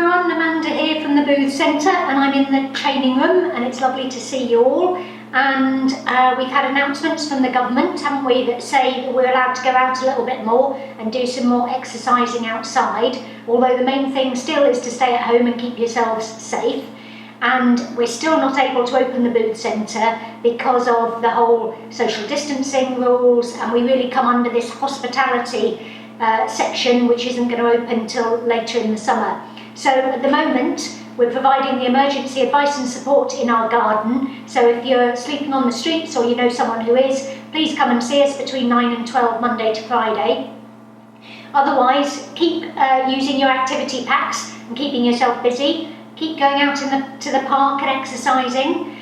everyone, Amanda here from the Booth Centre, and I'm in the training room, and it's lovely to see you all. And we've had announcements from the government, haven't we, that say that we're allowed to go out a little bit more and do some more exercising outside, although the main thing still is to stay at home and keep yourselves safe. And we're still not able to open the Booth Centre because of the whole social distancing rules, and we really come under this hospitality section, which isn't going to open till later in the summer. So at the moment we're providing the emergency advice and support in our garden, so if you're sleeping on the streets or you know someone who is, please come and see us between 9 and 12 Monday to Friday. Otherwise, keep using your activity packs and keeping yourself busy. Keep going out to the park and exercising.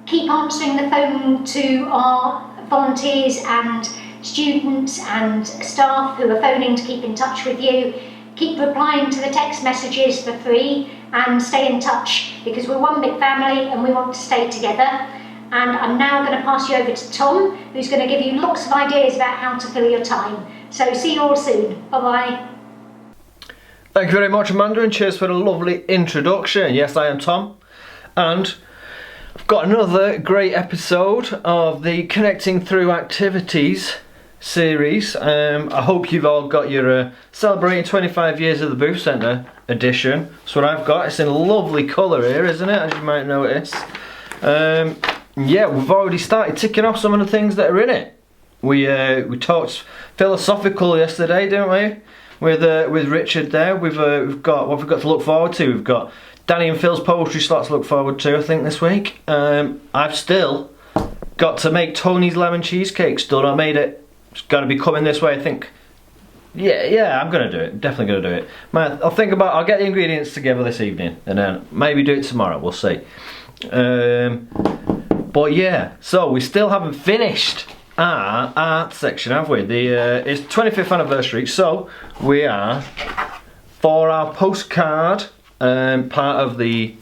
Keep answering the phone to our volunteers and students and staff who are phoning to keep in touch with you. Keep replying to the text messages for free and stay in touch, because we're one big family and we want to stay together. And I'm now going to pass you over to Tom, who's going to give you lots of ideas about how to fill your time. So see you all soon. Bye bye. Thank you very much, Amanda, and cheers for a lovely introduction. Yes, I am Tom, and I've got another great episode of the Connecting Through Activities series. I hope you've all got your celebrating 25 years of the Booth Centre edition. That's what I've got. It's in a lovely colour here, isn't it, as you might notice. Yeah, we've already started ticking off some of the things that are in it. We talked philosophical yesterday, didn't we? With Richard there. We've got what we've got to look forward to. We've got Danny and Phil's poetry slot to look forward to, I think, this week. I've still got to make Tony's lemon cheesecake. Still not made it. It's got to be coming this way, I think. Yeah, I'm gonna do it. Definitely gonna do it. I'll get the ingredients together this evening, and then maybe do it tomorrow. We'll see. But yeah, so we still haven't finished our art section, have we? It's 25th anniversary, so we are, for our postcard part of the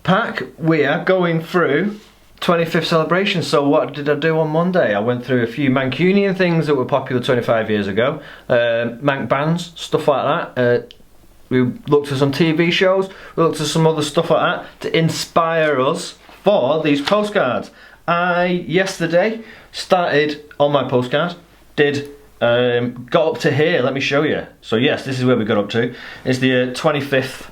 pack, we are going through 25th celebration. So what did I do on Monday? I went through a few Mancunian things that were popular 25 years ago, Manc bands, stuff like that. We looked at some TV shows, we looked at some other stuff like that to inspire us for these postcards. I yesterday started on my postcard, got up to here, let me show you. So yes, this is where we got up to. It's the 25th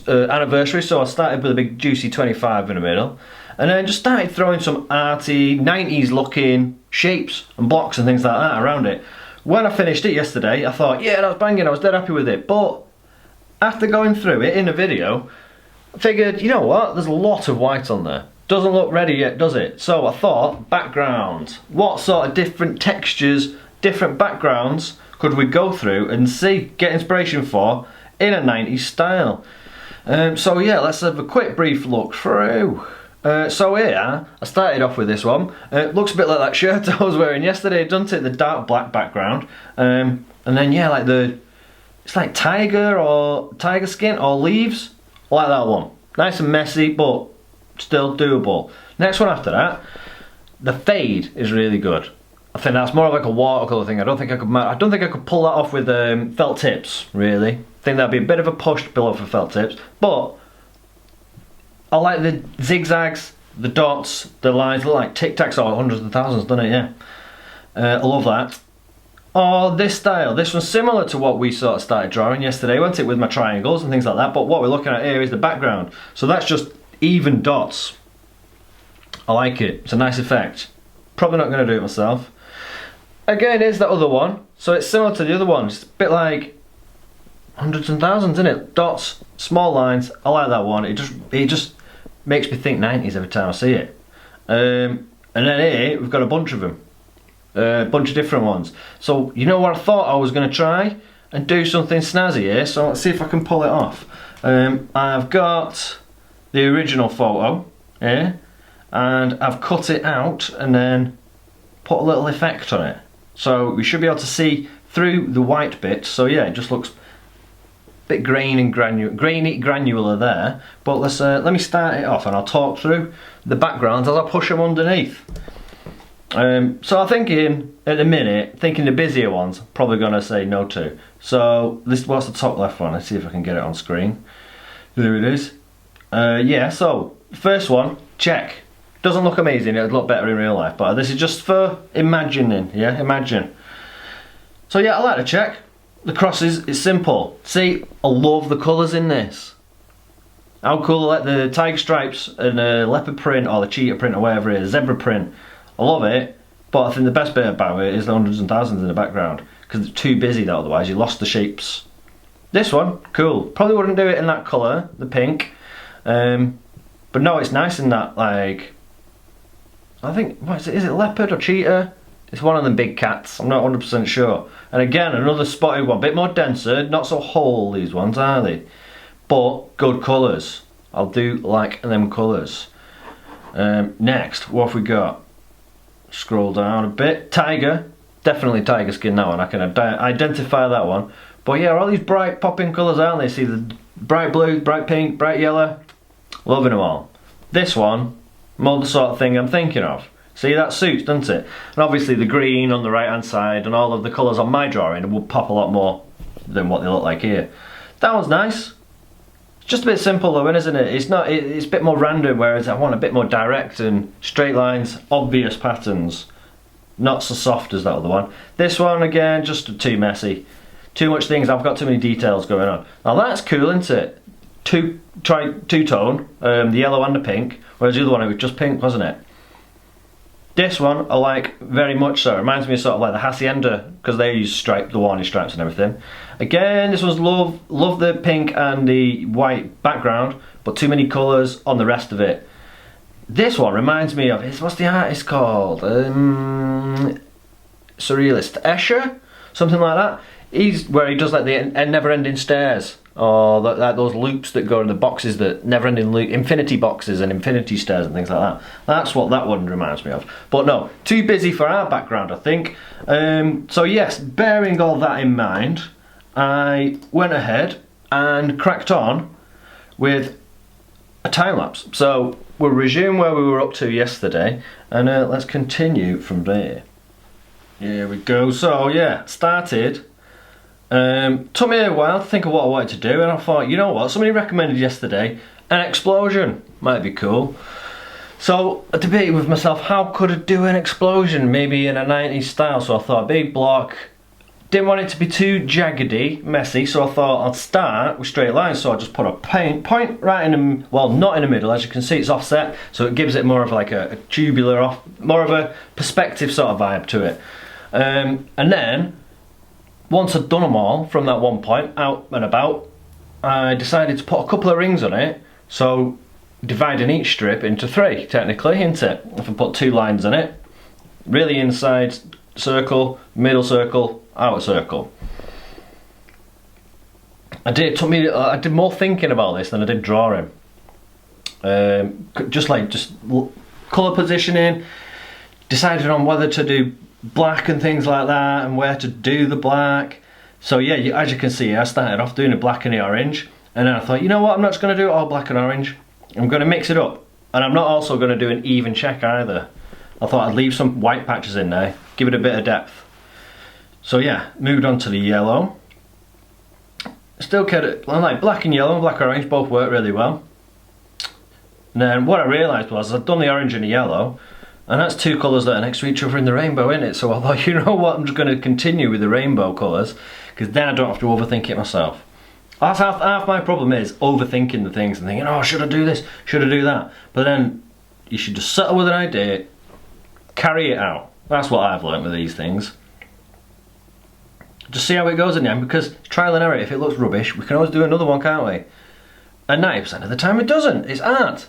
anniversary, so I started with a big juicy 25 in the middle, and then just started throwing some arty 90s looking shapes and blocks and things like that around it. When I finished it yesterday, I thought, yeah, that was banging, I was dead happy with it. But after going through it in a video, I figured, you know what, there's a lot of white on there. Doesn't look ready yet, does it? So I thought, background. What sort of different textures, different backgrounds could we go through and get inspiration for in a 90s style? So yeah, let's have a quick brief look through. So here, I started off with this one. It looks a bit like that shirt I was wearing yesterday, doesn't it? The dark black background. And then yeah, like it's like tiger skin or leaves. I like that one. Nice and messy, but still doable. Next one after that, the fade is really good. I think that's more of like a watercolour thing. I don't think I could pull that off with felt tips, really. I think that'd be a bit of a push to pull off with felt tips, but I like the zigzags, the dots, the lines, look like Tic Tacs or hundreds of thousands, doesn't it? Yeah. I love that. Oh, this style. This one's similar to what we sort of started drawing yesterday, wasn't it, with my triangles and things like that, but what we're looking at here is the background. So that's just even dots. I like it. It's a nice effect. Probably not going to do it myself. Again, here's that other one. So it's similar to the other one. It's a bit like hundreds and thousands, isn't it? Dots, small lines. I like that one. It just makes me think 90s every time I see it. And then here we've got a bunch of them. A bunch of different ones. So you know what I thought I was going to try and do something snazzy here. So let's see if I can pull it off. I've got the original photo here, and I've cut it out and then put a little effect on it. So we should be able to see through the white bit. So yeah, it just looks a bit grainy, granular there. But let me start it off, and I'll talk through the backgrounds as I push them underneath. So I'm thinking, at the minute, thinking the busier ones, probably going to say no to. So, what's the top left one? Let's see if I can get it on screen. There it is. Yeah, so, first one, check. Doesn't look amazing, it would look better in real life, but this is just for imagining, yeah, imagine. So yeah, I like the check. The crosses, it's simple. See, I love the colours in this. How cool, like the tiger stripes and the leopard print, or the cheetah print, or whatever it is, zebra print. I love it, but I think the best bit about it is the hundreds and thousands in the background, because it's too busy that otherwise you lost the shapes. This one, cool. Probably wouldn't do it in that colour, the pink. But no, it's nice in that, like, I think, what is it leopard or cheetah? It's one of them big cats, I'm not 100% sure. And again, another spotted one, a bit more denser, not so whole these ones, are they? But good colours. I'll do like them colours. Next, what have we got? Scroll down a bit. Tiger, definitely tiger skin, that one, I can identify that one. But yeah, all these bright popping colours, aren't they? See the bright blue, bright pink, bright yellow. Loving them all. This one, more the sort of thing I'm thinking of. See, that suits, doesn't it? And obviously the green on the right hand side and all of the colours on my drawing will pop a lot more than what they look like here. That one's nice. It's just a bit simple though, isn't it? It's not. It's a bit more random, whereas I want a bit more direct and straight lines, obvious patterns. Not so soft as that other one. This one, again, just too messy. Too much things, I've got too many details going on. Now that's cool, isn't it? Two-tone, the yellow and the pink, whereas the other one it was just pink, wasn't it? This one I like very much so. It reminds me of sort of like the Hacienda, because they use the warning stripes and everything. Again, this one's love the pink and the white background, but too many colours on the rest of it. This one reminds me of, what's the artist called? Surrealist Escher? Something like that. He's where he does like the never-ending stairs, or like those loops that go in the boxes, that never-ending loop, infinity boxes and infinity stairs and things like that. That's what that one reminds me of. But no, too busy for our background, I think. So yes, bearing all that in mind, I went ahead and cracked on with a time lapse. So we'll resume where we were up to yesterday, and let's continue from there. Here we go. So yeah, started. Took me a while to think of what I wanted to do, and I thought, you know what, somebody recommended yesterday an explosion, might be cool. So I debated with myself, how could I do an explosion, maybe in a 90s style. So I thought, big block, didn't want it to be too jaggedy, messy, so I thought I'd start with straight lines. So I just put a point right in the, well, not in the middle, as you can see it's offset, so it gives it more of like a tubular, more of a perspective sort of vibe to it. And then once I'd done them all from that one point, out and about, I decided to put a couple of rings on it, so dividing each strip into 3, technically, isn't it? If I put 2 lines on it, really inside circle, middle circle, outer circle. I did more thinking about this than I did drawing. Just colour positioning, decided on whether to do black and things like that, and where to do the black. So yeah, as you can see, I started off doing the black and the orange, and then I thought, you know what, I'm not just going to do it all black and orange, I'm going to mix it up, and I'm not also going to do an even check either. I thought I'd leave some white patches in there, give it a bit of depth. So yeah, moved on to the yellow. Still kept it, like black and yellow, black and orange both work really well. And then what I realised was I'd done the orange and the yellow, and that's 2 colours that are next to each other in the rainbow, innit? So I thought, you know what, I'm just going to continue with the rainbow colours, because then I don't have to overthink it myself. That's half my problem, is overthinking the things and thinking, oh, should I do this, should I do that? But then you should just settle with an idea, carry it out. That's what I've learnt with these things. Just see how it goes in the end, because it's trial and error. If it looks rubbish, we can always do another one, can't we? And 90% of the time it doesn't. It's art.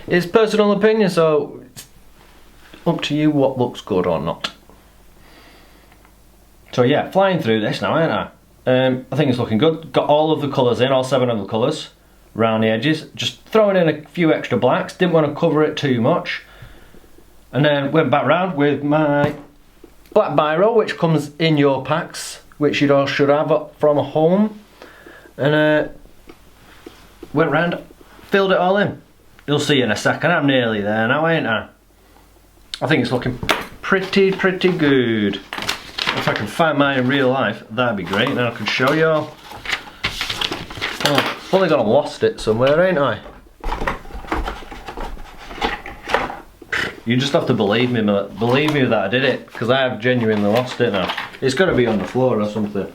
It's personal opinion, so it's up to you what looks good or not. So yeah, flying through this now, ain't I? I think it's looking good. Got all of the colours in, all 7 of the colours around the edges. Just throwing in a few extra blacks. Didn't want to cover it too much. And then went back round with my black biro, which comes in your packs, which you all should have from home. And went round, filled it all in. You'll see in a second, I'm nearly there now, ain't I? I think it's looking pretty good. If I can find mine in real life, that'd be great, and then I can show you all. Oh, I've only gone and lost it somewhere, ain't I? You just have to believe me that I did it, because I have genuinely lost it now. It's got to be on the floor or something.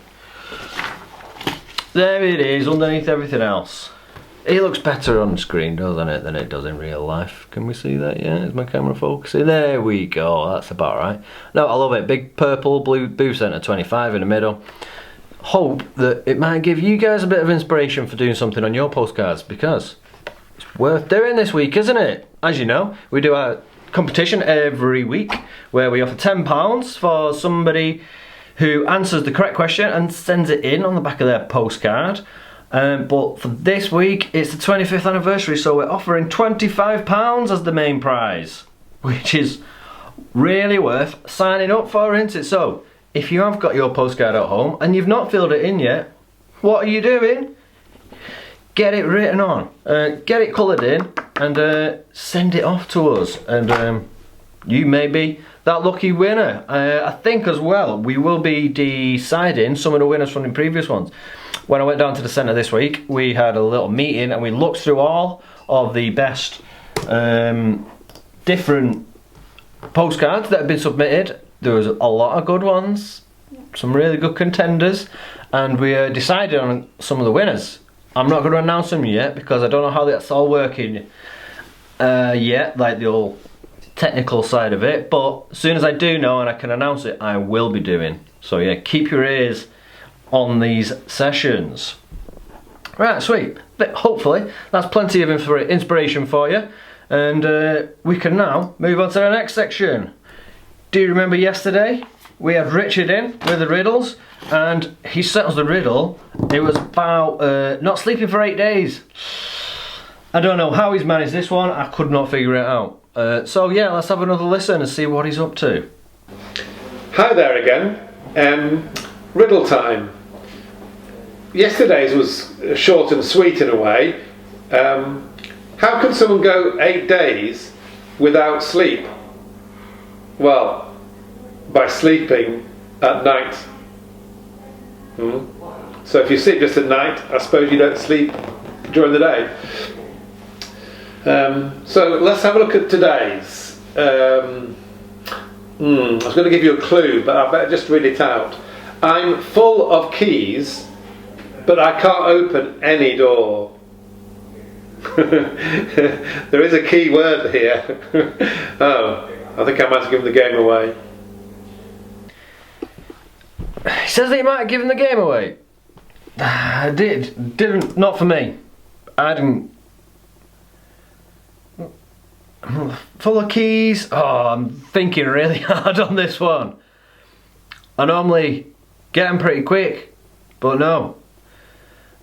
There it is, underneath everything else. It looks better on the screen, doesn't it, than it does in real life. Can we see that? Yeah, is my camera focusing? There we go, that's about right. No, I love it. Big purple, blue, booth centre 25 in the middle. Hope that it might give you guys a bit of inspiration for doing something on your postcards, because it's worth doing this week, isn't it? As you know, we do our competition every week where we offer £10 for somebody who answers the correct question and sends it in on the back of their postcard. But for this week, it's the 25th anniversary, so we're offering £25 as the main prize, which is really worth signing up for, isn't it? So, if you have got your postcard at home and you've not filled it in yet, what are you doing? Get it written on, get it coloured in, and send it off to us, and you may be that lucky winner. I think as well, we will be deciding some of the winners from the previous ones. When I went down to the centre this week, we had a little meeting and we looked through all of the best different postcards that have been submitted. There was a lot of good ones, some really good contenders, and we decided on some of the winners. I'm not going to announce them yet because I don't know how that's all working yet, like the whole technical side of it, but as soon as I do know and I can announce it, I will be doing. So yeah, keep your ears on these sessions. Right, sweet. But hopefully that's plenty of inspiration for you, and we can now move on to the next section. Do you remember yesterday we had Richard in with the riddles, and he sent us the riddle. It was about not sleeping for 8 days. I don't know how he's managed this one. I could not figure it out. So yeah, let's have another listen and see what he's up to. Hi there again. Riddle time. Yesterday's was short and sweet in a way. How can someone go 8 days without sleep? Well, by sleeping at night. So if you sleep just at night, I suppose you don't sleep during the day. So let's have a look at today's. I was going to give you a clue, but I better just read it out. I'm full of keys, but I can't open any door. There is a key word here. Oh, I think I might have given the game away. He says that he might have given the game away. I didn't, not for me. I didn't. Full of keys. Oh, I'm thinking really hard on this one. I normally get them pretty quick, but no.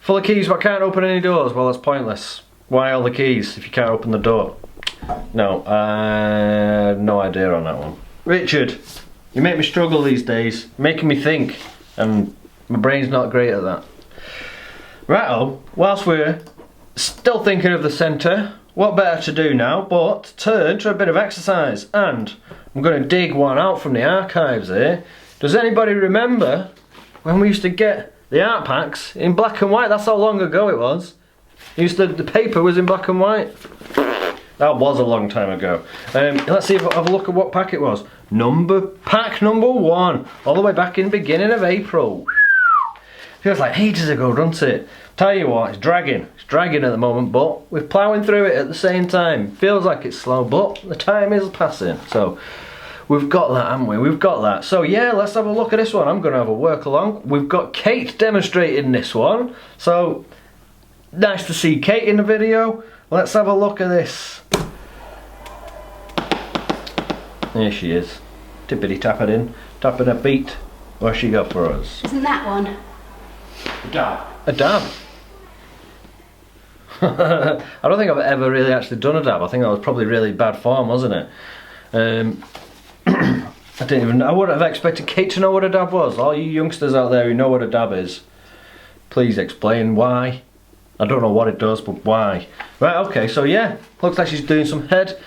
Full of keys but can't open any doors. Well, that's pointless. Why all the keys if you can't open the door? No, no idea on that one. Richard, you make me struggle these days, making me think, and my brain's not great at that. Righto, whilst we're still thinking of the centre, what better to do now but turn to a bit of exercise, and I'm going to dig one out from the archives here. Does anybody remember when we used to get the art packs in black and white? That's how long ago it was. The paper was in black and white. That was a long time ago. Let's see if I have a look at what pack it was. Pack number 1, all the way back in the beginning of April. Feels like ages ago, doesn't it? Tell you what, it's dragging. It's dragging at the moment, but we're ploughing through it at the same time. Feels like it's slow, but the time is passing. So we've got that, haven't we? We've got that. So yeah, let's have a look at this one. I'm going to have a work along. We've got Kate demonstrating this one. So nice to see Kate in the video. Let's have a look at this. There she is. Tippity tapping in, tapping a beat. What's she got for us? Isn't that one? A dab. A dab? I don't think I've ever really actually done a dab. I think that was probably really bad form, wasn't it? I didn't even. I would have expected Kate to know what a dab was. All you youngsters out there who know what a dab is, please explain why. I don't know what it does, but why? Right, okay, so yeah, looks like she's doing some head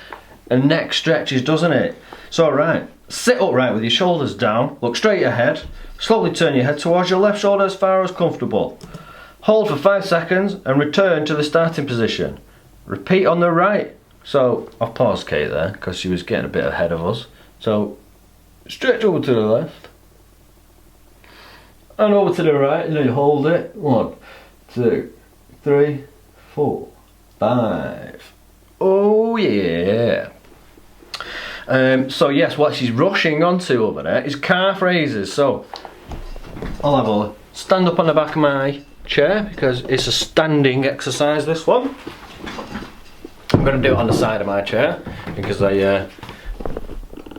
and neck stretches, doesn't it? So right, sit upright with your shoulders down, look straight ahead, slowly turn your head towards your left shoulder as far as comfortable. Hold for 5 seconds and return to the starting position. Repeat on the right. So I've paused Kate there because she was getting a bit ahead of us. So stretch over to the left and over to the right, and then you hold it. 1, 2, 3, 4, 5. Oh yeah. So yes, what she's rushing onto over there is calf raises. So I'll have a stand up on the back of my chair because it's a standing exercise, this one. I'm going to do it on the side of my chair because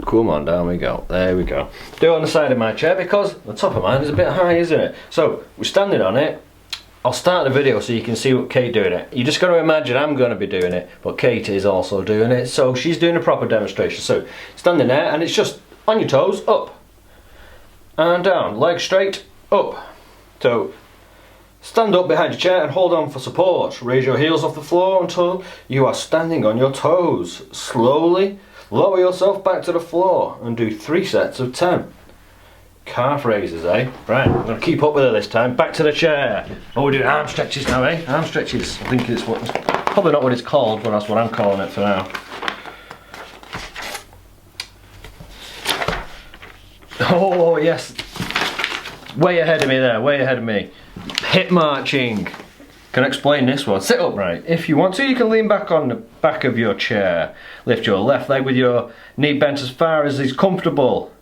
come on, down we go, there we go. Do it on the side of my chair because the top of mine is a bit high, isn't it? So we're standing on it. I'll start the video so you can see what Kate doing it. You just got to imagine I'm going to be doing it, but Kate is also doing it. So she's doing a proper demonstration. So standing there, and it's just on your toes, up and down, legs straight, up. So stand up behind your chair and hold on for support. Raise your heels off the floor until you are standing on your toes. Slowly lower yourself back to the floor and do 3 sets of 10. Calf raises, eh? Right, I'm going to keep up with her this time. Back to the chair. Oh, we're doing arm stretches now, eh? Arm stretches. I think it's probably not what it's called, but that's what I'm calling it for now. Oh, yes. Way ahead of me there, way ahead of me. Hip marching. Can I explain this one? Sit upright. If you want to, you can lean back on the back of your chair. Lift your left leg with your knee bent as far as is comfortable.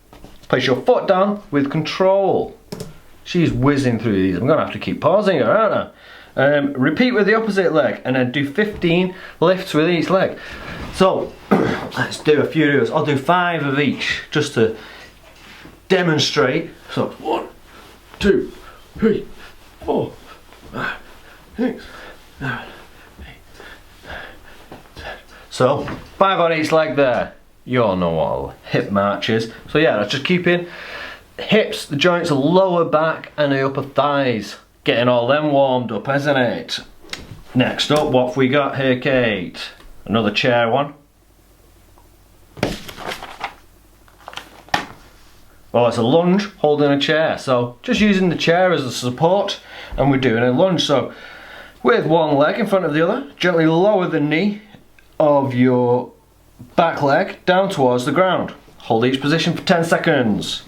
Place your foot down with control. She's whizzing through these. I'm going to have to keep pausing her, aren't I? Repeat with the opposite leg and then do 15 lifts with each leg. So, let's do a few of those. I'll do 5 of each just to demonstrate. So, 1, 2, 3, 4, 5, 6, 7, 8, 9, 10. So, 5 on each leg there. You all know what hip march is. So yeah, that's just keeping hips, the joints, the lower back and the upper thighs. Getting all them warmed up, isn't it? Next up, what have we got here, Kate? Another chair one. Well, it's a lunge holding a chair. So just using the chair as a support and we're doing a lunge. So with one leg in front of the other, gently lower the knee of your back leg down towards the ground. Hold each position for 10 seconds.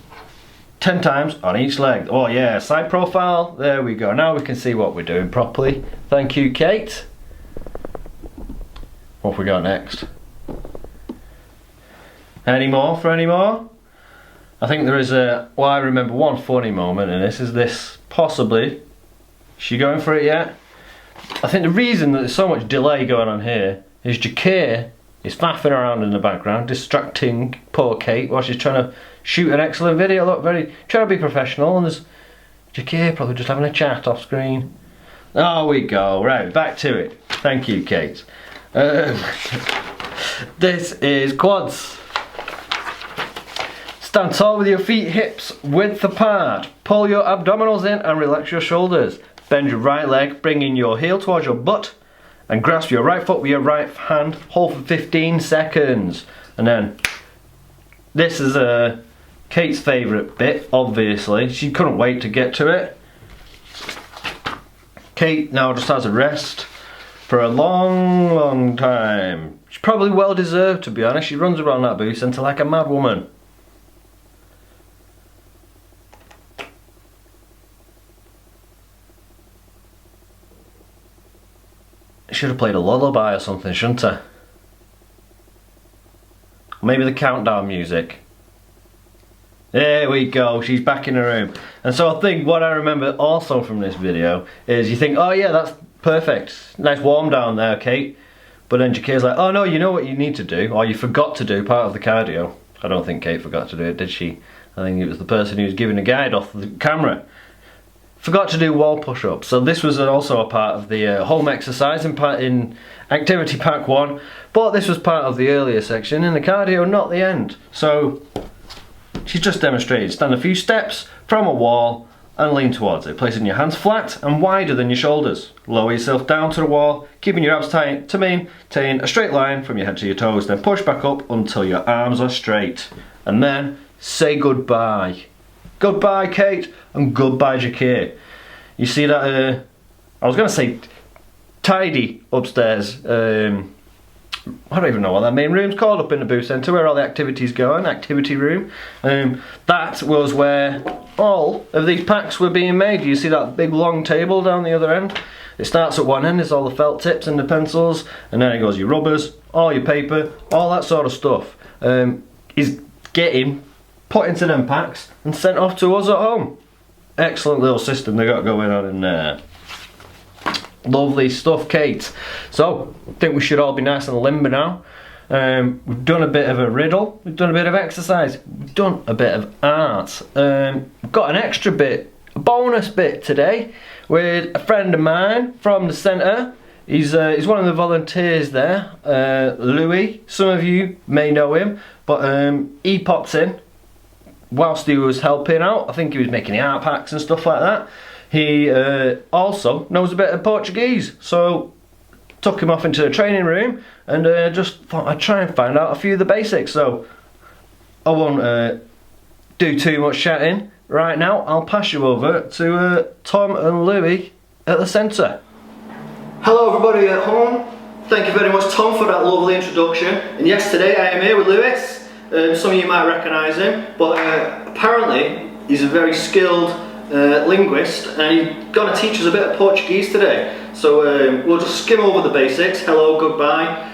10 times on each leg. Oh yeah, side profile. There we go. Now we can see what we're doing properly. Thank you, Kate. What have we got next? Any more for any more? I think there is I remember one funny moment, and this is this, possibly. Is she going for it yet? I think the reason that there's so much delay going on here is Jakir is faffing around in the background, distracting poor Kate while she's trying to shoot an excellent video. Look, trying to be professional, and there's Jakir probably just having a chat off screen. There we go. Right, back to it. Thank you, Kate. This is quads. Stand tall with your feet hips width apart. Pull your abdominals in and relax your shoulders. Bend your right leg, bringing your heel towards your butt. And grasp your right foot with your right hand, hold for 15 seconds. And then, this is Kate's favourite bit, obviously. She couldn't wait to get to it. Kate now just has a rest for a long, long time. She's probably well deserved, to be honest. She runs around that booth centre like a mad woman. Should have played a lullaby or something, shouldn't I? Maybe the countdown music. There we go, she's back in her room. And so I think what I remember also from this video is you think, oh yeah, that's perfect. Nice warm down there, Kate. But then Jakir's like, oh no, you know what you need to do, or you forgot to do part of the cardio. I don't think Kate forgot to do it, did she? I think it was the person who was giving a guide off the camera. Forgot to do wall push-ups. So this was also a part of the home exercise in activity pack 1, but this was part of the earlier section in the cardio, not the end. So she's just demonstrated. Stand a few steps from a wall, and lean towards it, placing your hands flat and wider than your shoulders. Lower yourself down to the wall, keeping your abs tight to maintain a straight line from your head to your toes, then push back up until your arms are straight. And then say goodbye. Goodbye, Kate, and goodbye, Jakir. You see that, I was going to say tidy upstairs. I don't even know what that main room's called up in the booth centre where all the activities go on, activity room. That was where all of these packs were being made. You see that big long table down the other end? It starts at one end, there's all the felt tips and the pencils, and then it goes your rubbers, all your paper, all that sort of stuff. Is getting put into them packs and sent off to us at home. Excellent little system they got going on in there. Lovely stuff, Kate. So, I think we should all be nice and limber now. We've done a bit of a riddle, we've done a bit of exercise, we've done a bit of art. We've got an extra bit, a bonus bit today with a friend of mine from the centre. He's one of the volunteers there, Louis. Some of you may know him, but he popped in whilst he was helping out. I think he was making the art packs and stuff like that. He also knows a bit of Portuguese, so took him off into the training room and just thought I'd try and find out a few of the basics. So I won't do too much chatting right now. I'll pass you over to Tom and Louis at the centre. Hello everybody at home. Thank you very much, Tom, for that lovely introduction. And yes, today I am here with Louis. Some of you might recognise him, but apparently he's a very skilled linguist, and he's going to teach us a bit of Portuguese today. So we'll just skim over the basics: hello, goodbye,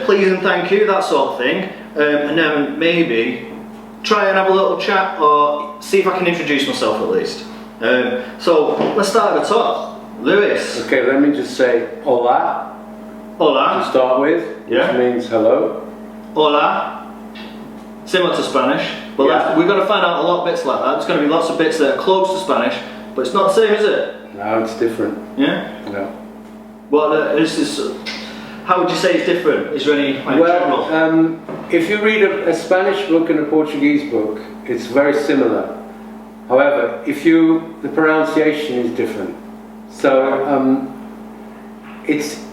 please and thank you, that sort of thing, and then maybe try and have a little chat or see if I can introduce myself at least. So let's start at the top. Louis. Okay, let me just say hola. Hola. To start with, Yeah. which means hello. Hola. Similar to Spanish, but Yeah. we've got to find out a lot of bits like that. There's going to be lots of bits that are close to Spanish, but it's not the same, is it? No, it's different. Yeah? No. Well, how would you say it's different? Is there any general? Well, if you read a Spanish book and a Portuguese book, it's very similar. However, the pronunciation is different. So it's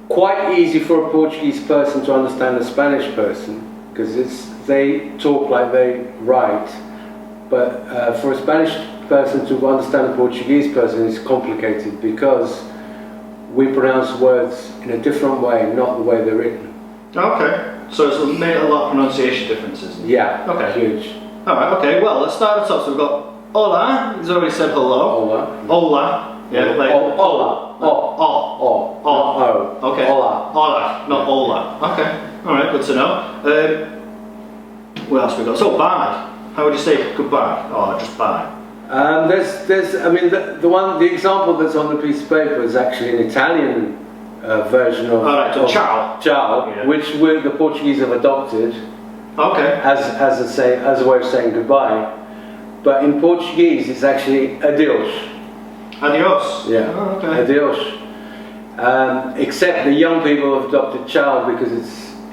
quite easy for a Portuguese person to understand a Spanish person, because they talk like they write, but for a Spanish person to understand a Portuguese person is complicated because we pronounce words in a different way, not the way they're written. Okay, so it's made a lot of pronunciation differences. Yeah, Okay. huge. Alright, okay, well, let's start at the top. So we've got hola, he's already said hello. Hola. Hola. Yeah, like Hola. Oh. Okay. Hola. Hola, not hola. Okay. Alright, good to know. What else we got? So bye. How would you say goodbye? Or just bye? The example that's on the piece of paper is actually an Italian version of. Alright, so ciao. Ciao, Yeah. which the Portuguese have adopted Okay. as a way of saying goodbye. But in Portuguese, it's actually adeus. Adios. Yeah. Oh, okay. Adeus. Except the young people have adopted ciao because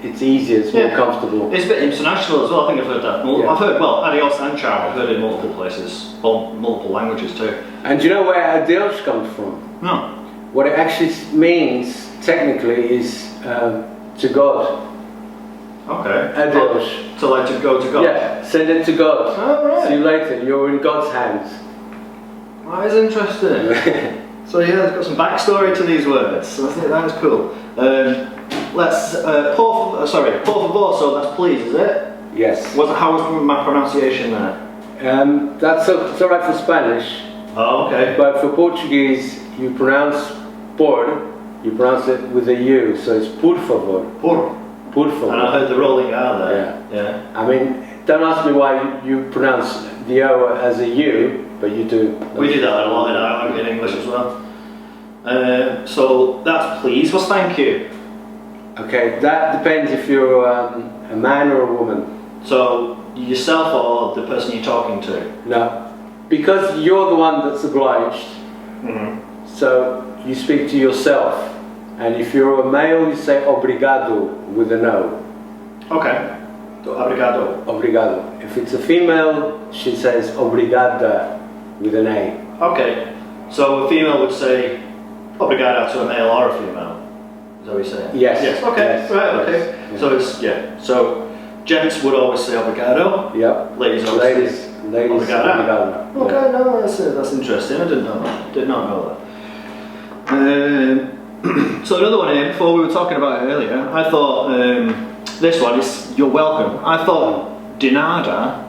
it's easier, it's more comfortable. It's a bit international as well. I think I've heard that. Yeah. I've heard adios and ciao. I've heard it in multiple places, multiple languages too. And do you know where adeus comes from? No. What it actually means, technically, is to God. Okay. Adeus. So like to go to God. Yeah, send it to God. Oh, right. See you later, you're in God's hands. That is interesting. So yeah, there's got some backstory to these words. So I think that's cool. Let's por favor. So that's please, is it? Yes. How was my pronunciation there? That's alright for Spanish, Oh, okay. but for Portuguese, you pronounce por, you pronounce it with a U, so it's por favor. Por. Por favor. And I heard the rolling R there. Yeah. I mean, don't ask me why you pronounce the O as a U, but you do. We do that a lot in English as well. So that's please. What's thank you? Okay, that depends if you're a man or a woman. So yourself or the person you're talking to? No, because you're the one that's obliged. Mm-hmm. So you speak to yourself, and if you're a male, you say obrigado with an O. Okay. So obrigado. Obrigado. If it's a female, she says obrigada. with an A. Okay, so a female would say obrigado to a male or a female. Is that what you're saying? Yes. Yes. Okay. Yes. Right. Okay. Yes. So it's yeah. So gents would always say obrigado. Yep. Ladies always say Ladies. obrigado. Yeah. Okay. No, that's interesting. I didn't know that. Did not know that. So another one here. Before we were talking about it earlier, I thought this one is you're welcome. I thought de nada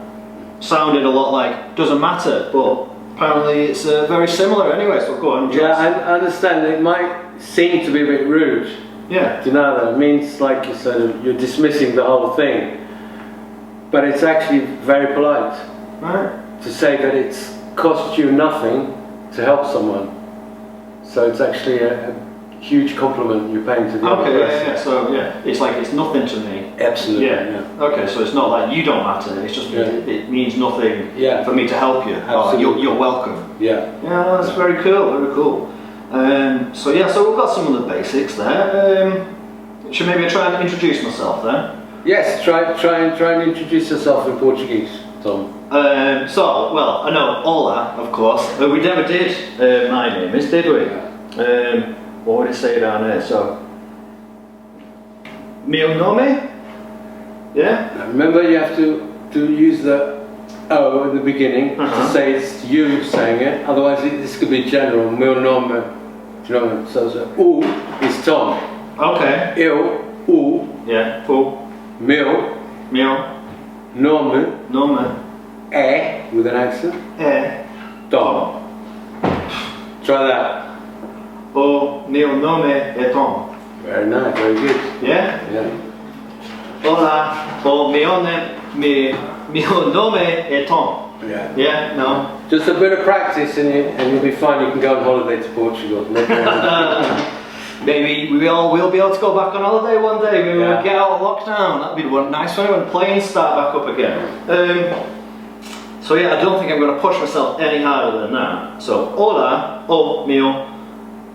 sounded a lot like doesn't matter, but apparently it's very similar anyway. So go on. Yeah, I understand. It might seem to be a bit rude. Yeah. Do you know that? It means, like you said, you're dismissing the whole thing. But it's actually very polite Right. to say that it's cost you nothing to help someone. So it's actually a huge compliment you're paying to the other Okay. person. Yeah. So yeah, it's like it's nothing to me. Absolutely. Yeah. Okay. So it's not like you don't matter. It's just it means nothing Yeah. for me to help you. Oh, you're welcome. Yeah. Yeah, that's very cool. Very cool. So yeah, so we've got some of the basics there. Should maybe I try and introduce myself then? Yes. Try and introduce yourself in Portuguese, Tom. So, well, I know Ola, of course. We never did my name is, did we? What would it say down there? So, meu nome? Yeah? Now remember, you have to use the O at the beginning to say it's you saying it. Otherwise, this could be general. Meu nome. Do you know what I mean? So U is Tom. Okay. Eu, U, Yeah. Full. meu, Meu nome, nome é, with an accent, é Tom. Try that. O meu nome é Tom. Very nice, very good. Yeah? Yeah. Olá. O meu nome é Tom. Yeah. Yeah? No? Just a bit of practice and you'll be fine. You can go on holiday to Portugal. Maybe we all will be able to go back on holiday one day. We will Yeah. get out of lockdown. That'd be one nice one when planes start back up again. So yeah, I don't think I'm going to push myself any harder than that. So, hola, o meu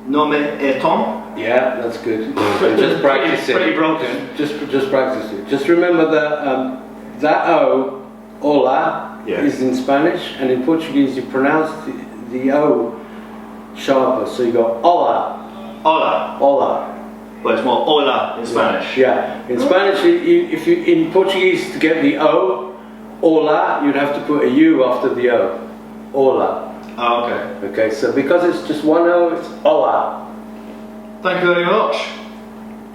nome é Tom. Yeah, that's good. Just practice Pretty it. broken. Just practice it. Just remember that that O, hola, Yeah. is in Spanish, and in Portuguese you pronounce the O sharper. So you go hola, Hola. hola. But it's more hola in Spanish. Yeah. In Spanish, if you in Portuguese to get the O, hola, you'd have to put a U after the O. Hola. Oh, okay. Okay. So because it's just one O, it's hola. Thank you very much.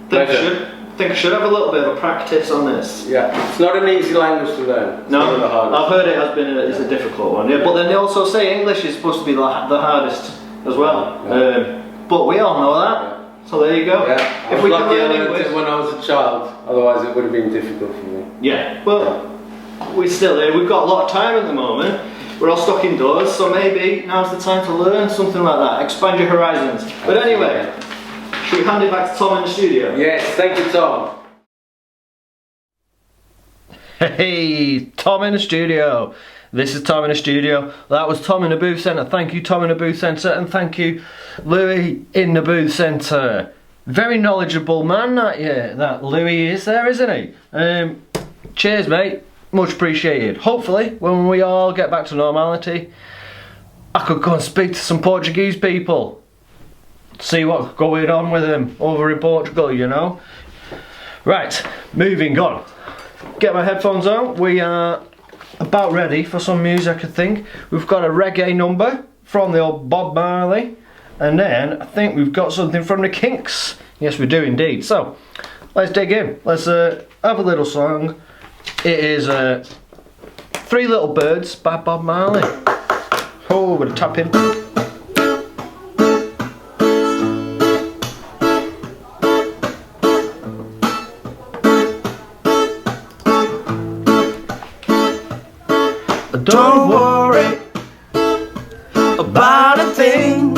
Pleasure. Think I should have a little bit of a practice on this. Yeah. It's not an easy language to learn. It's No, one of the hardest. I've heard it has been it's a difficult one. Yeah, but then they also say English is supposed to be the hardest as well. Yeah. But we all know that. Yeah. So there you go. Yeah, I If was we can lucky I learn learned English. it when I was a child, otherwise it would have been difficult for me. Yeah. Well, we're still here. We've got a lot of time at the moment. We're all stuck indoors, so maybe now's the time to learn something like that. Expand your horizons. But anyway, should we hand it back to Tom in the studio? Yes, thank you, Tom. Hey, Tom in the studio. This is Tom in the studio. That was Tom in the booth centre. Thank you, Tom in the booth centre, and thank you, Louis in the booth centre. Very knowledgeable man that Louis is there, isn't he? Cheers, mate. Much appreciated. Hopefully, when we all get back to normality, I could go and speak to some Portuguese people. See what's going on with them over in Portugal, you know. Right, moving on. Get my headphones on. We are about ready for some music, I think. We've got a reggae number from the old Bob Marley. And then I think we've got something from the Kinks. Yes, we do indeed. So, let's dig in. Let's have a little song. It is Three Little Birds by Bob Marley. Oh, with a tap in. Don't worry about a thing,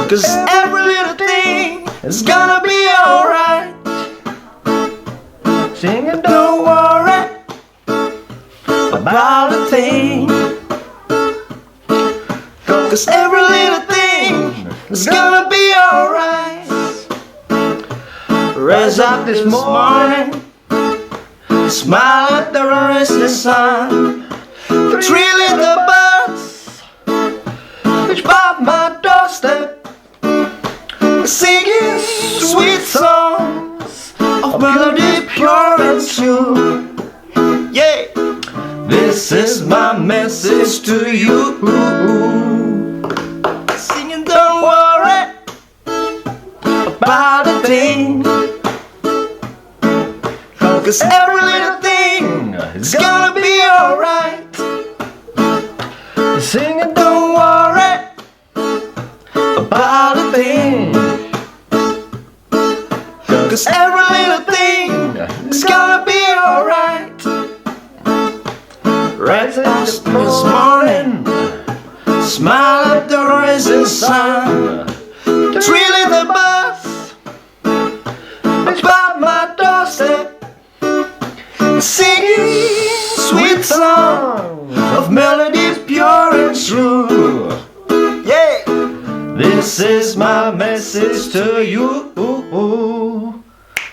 'cause every little thing is gonna be alright. Singing, Don't worry about a thing, 'cause every little thing is gonna be alright. Raise up this morning, smile at the rising sun. 3 Three little birds which by my doorstep, singing sweet songs of melody pure and true. Yeah, this is my message to you. Singing, don't worry about a thing, 'cause every little thing is gonna be alright. Singing, don't worry about a thing, 'cause every little thing is gonna be alright. Right this morning, smile at the rising sun. Three little birds about my doorstep, singing sweet songs of melodies pure and true. Yeah, this is my message to you.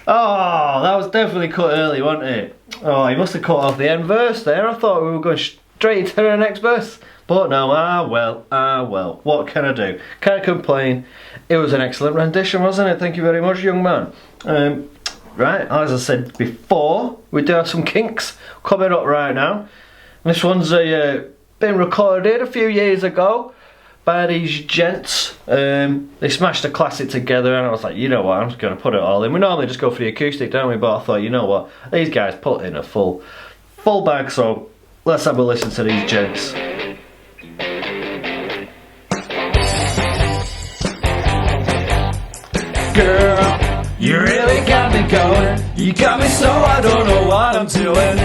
Oh, that was definitely cut early, wasn't it? Oh, he must have cut off the end verse there. I thought we were going straight to the next verse. But no, well, what can I do? Can't complain. It was an excellent rendition, wasn't it? Thank you very much, young man. Right, as I said before, we do have some kinks coming up right now. This one's been recorded a few years ago by these gents. They smashed a classic together, and I was like, you know what, I'm just going to put it all in. We normally just go for the acoustic, don't we? But I thought, you know what, these guys put in a full bag, so let's have a listen to these gents. Girl, you really got me going. You got me so I don't know what I'm doing.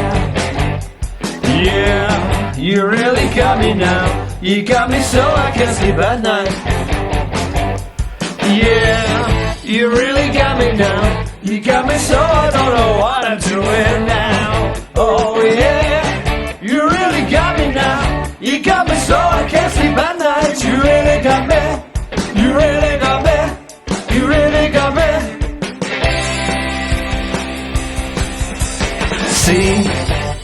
Yeah, you really got me now. You got me so I can't sleep at night. Yeah, you really got me now. You got me so I don't know what I'm doing now. Oh yeah, you really got me now. You got me so I can't sleep at night. You really got me. You really got me. You really got me. See,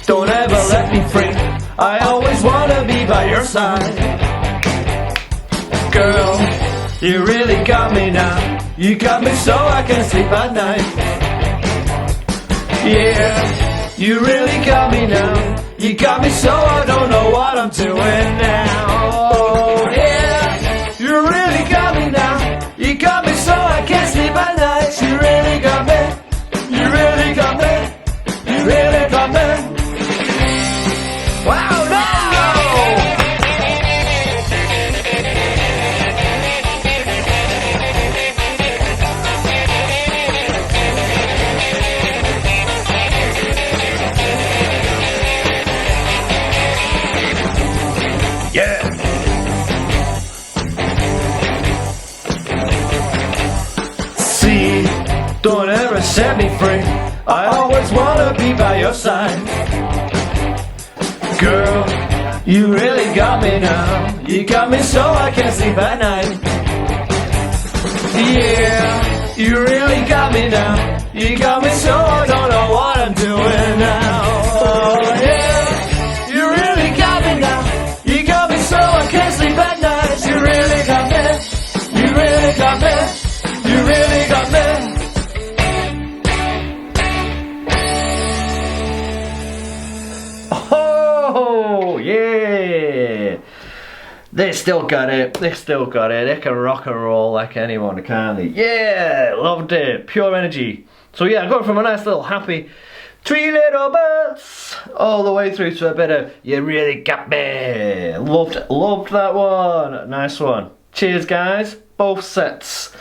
don't ever let me free. I always wanna be by your side. Girl, you really got me now. You got me so I can sleep at night. Yeah, you really got me now. You got me so I don't know what I'm doing now. Oh yeah, you really got me now. You got me so I can't sleep at night. You really got me. You really got me. You really got me. Wow, no! Yeah! See, don't ever set me free. I always wanna be by your side. Girl, you really got me now. You got me so I can't sleep at night. Yeah, you really got me now. You got me so I don't know what I'm doing now. Oh yeah, you really got me now. You got me so I can't sleep at night. You really got me. You really got me. You really got me. Oh, yeah! They still got it. They still got it. They can rock and roll like anyone, can't they? Yeah! Loved it. Pure energy. So yeah, I got from a nice little happy Three Little Birds all the way through to a bit of You Really Got Me. Loved that one. Nice one. Cheers, guys. Both sets.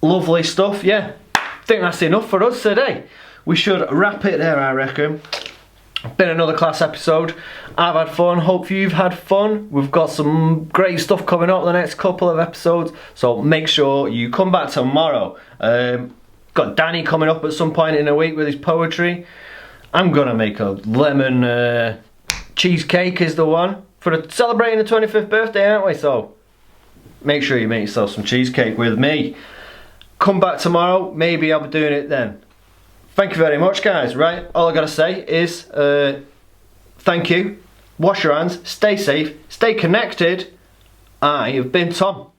Lovely stuff. Yeah. I think that's enough for us today. We should wrap it there, I reckon. Been another class episode. I've had fun. Hope you've had fun. We've got some great stuff coming up the next couple of episodes, so make sure you come back tomorrow. Got Danny coming up at some point in the week with his poetry. I'm gonna make a lemon cheesecake is the one for celebrating the 25th birthday, aren't we? So make sure you make yourself some cheesecake with me. Come back tomorrow. Maybe I'll be doing it then. Thank you very much, guys. Right, all I gotta say is thank you. wash your hands, stay safe, stay connected. I have been Tom.